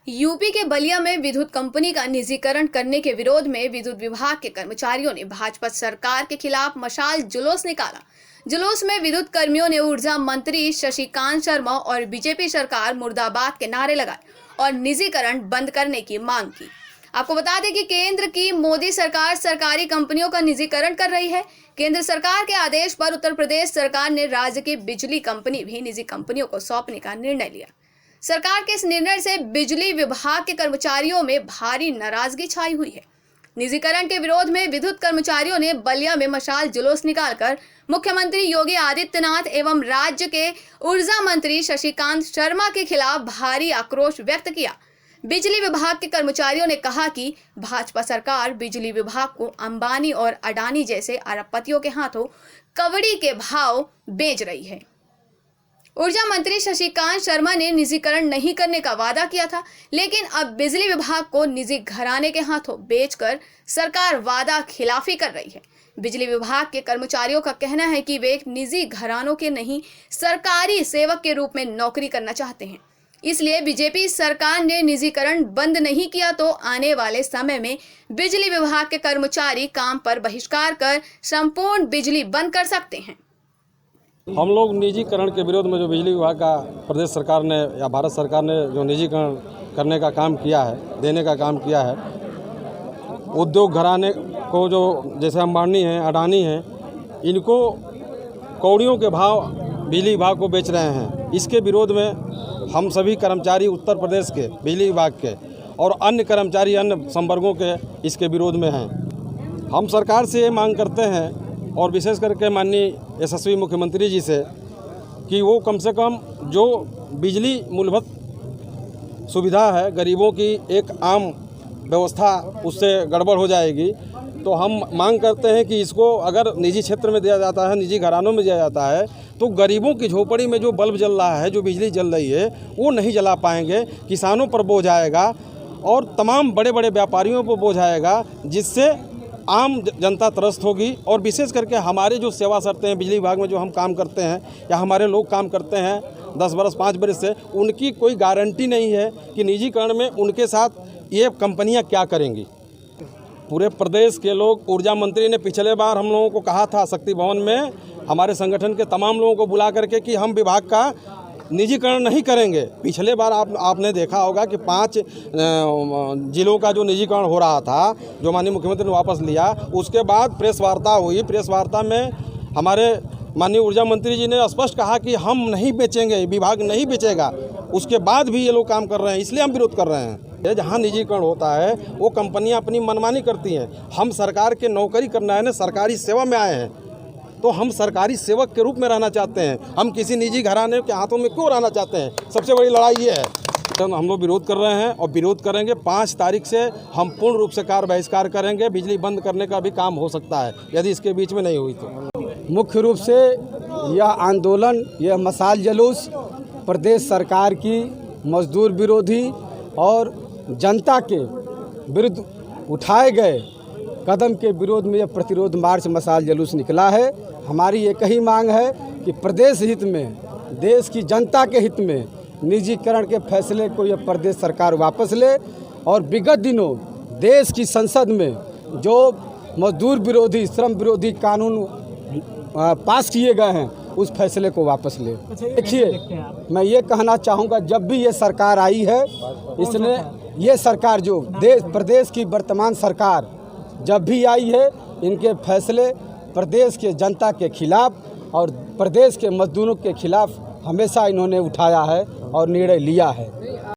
UP के बलिया में विद्युत कंपनी का निजीकरण करने के विरोध में विद्युत विभाग के कर्मचारियों ने भाजपा सरकार के खिलाफ मशाल जुलूस निकाला। जुलूस में विद्युत कर्मियों ने ऊर्जा मंत्री शशिकांत शर्मा और बीजेपी सरकार मुर्दाबाद के नारे लगाए और निजीकरण बंद करने की मांग की। आपको बता दें कि केंद्र की मोदी सरकार सरकारी कंपनियों का निजीकरण कर रही है। केंद्र सरकार के आदेश पर उत्तर प्रदेश सरकार ने राज्य की बिजली कंपनी भी निजी कंपनियों को सौंपने का निर्णय लिया। सरकार के इस निर्णय से बिजली विभाग के कर्मचारियों में भारी नाराजगी छाई हुई है। निजीकरण के विरोध में विद्युत कर्मचारियों ने बलिया में मशाल जुलूस निकालकर मुख्यमंत्री योगी आदित्यनाथ एवं राज्य के ऊर्जा मंत्री शशिकांत शर्मा के खिलाफ भारी आक्रोश व्यक्त किया। बिजली विभाग के कर्मचारियों ने कहा कि भाजपा सरकार बिजली विभाग को अंबानी और अडानी जैसे अरबपतियों के हाथों कवड़ी के भाव बेच रही है। ऊर्जा मंत्री शशिकांत शर्मा ने निजीकरण नहीं करने का वादा किया था, लेकिन अब बिजली विभाग को निजी घराने के हाथों बेचकर सरकार वादा खिलाफी कर रही है। बिजली विभाग के कर्मचारियों का कहना है कि वे एक निजी घरानों के नहीं सरकारी सेवक के रूप में नौकरी करना चाहते हैं। इसलिए बीजेपी सरकार ने निजीकरण बंद नहीं किया तो आने वाले समय में बिजली विभाग के कर्मचारी काम पर बहिष्कार कर संपूर्ण बिजली बंद कर सकते हैं। हम लोग निजीकरण के विरोध में जो बिजली विभाग का प्रदेश सरकार ने या भारत सरकार ने जो निजीकरण करने का काम किया है, देने का काम किया है, उद्योग घराने को जो जैसे अंबानी हैं, अडानी हैं, इनको कौड़ियों के भाव बिजली विभाग को बेच रहे हैं। इसके विरोध में हम सभी कर्मचारी उत्तर प्रदेश के बिजली विभाग के और अन्य कर्मचारी अन्य संवर्गों के इसके विरोध में हैं। हम सरकार से ये मांग करते हैं और विशेष करके माननीय यशस्वी मुख्यमंत्री जी से कि वो कम से कम जो बिजली मूलभूत सुविधा है, गरीबों की एक आम व्यवस्था उससे गड़बड़ हो जाएगी। तो हम मांग करते हैं कि इसको अगर निजी क्षेत्र में दिया जाता है, निजी घरानों में दिया जाता है, तो गरीबों की झोपड़ी में जो बल्ब जल रहा है, जो बिजली जल रही है, वो नहीं जला पाएंगे। किसानों पर बोझ आएगा और तमाम बड़े बड़े व्यापारियों पर बोझ आएगा, जिससे आम जनता त्रस्त होगी। और विशेष करके हमारे जो सेवा शर्तें हैं बिजली विभाग में, जो हम काम करते हैं या हमारे लोग काम करते हैं 10 बरस 5 बरस से, उनकी कोई गारंटी नहीं है कि निजीकरण में उनके साथ ये कंपनियां क्या करेंगी। पूरे प्रदेश के लोग, ऊर्जा मंत्री ने पिछले बार हम लोगों को कहा था शक्ति भवन में हमारे संगठन के तमाम लोगों को बुला करके कि हम विभाग का निजीकरण नहीं करेंगे। पिछले बार आपने देखा होगा कि 5 जिलों का जो निजीकरण हो रहा था, जो माननीय मुख्यमंत्री ने वापस लिया, उसके बाद प्रेस वार्ता हुई। प्रेस वार्ता में हमारे माननीय ऊर्जा मंत्री जी ने स्पष्ट कहा कि हम नहीं बेचेंगे, विभाग नहीं बेचेगा। उसके बाद भी ये लोग काम कर रहे हैं, इसलिए हम विरोध कर रहे हैं। जहाँ निजीकरण होता है वो कंपनियां अपनी मनमानी करती हैं। हम सरकार के नौकरी करना है ना, सरकारी सेवा में आए हैं, तो हम सरकारी सेवक के रूप में रहना चाहते हैं। हम किसी निजी घराने के हाथों में क्यों रहना चाहते हैं? सबसे बड़ी लड़ाई ये है। तो हम लोग विरोध कर रहे हैं और विरोध करेंगे। 5 तारीख से हम पूर्ण रूप से कार्य बहिष्कार करेंगे। बिजली बंद करने का भी काम हो सकता है यदि इसके बीच में नहीं हुई तो। मुख्य रूप से यह आंदोलन, यह मशाल जुलूस प्रदेश सरकार की मजदूर विरोधी और जनता के विरुद्ध उठाए गए कदम के विरोध में यह प्रतिरोध मार्च मशाल जुलूस निकला है। हमारी एक ही मांग है कि प्रदेश हित में, देश की जनता के हित में निजीकरण के फैसले को यह प्रदेश सरकार वापस ले और विगत दिनों देश की संसद में जो मजदूर विरोधी, श्रम विरोधी कानून पास किए गए हैं, उस फैसले को वापस ले। देखिए, मैं ये कहना चाहूँगा, जब भी ये सरकार आई है, इसने ये सरकार जो प्रदेश की वर्तमान सरकार जब भी आई है, इनके फैसले प्रदेश के जनता के खिलाफ और प्रदेश के मजदूरों के खिलाफ हमेशा इन्होंने उठाया है और निर्णय लिया है।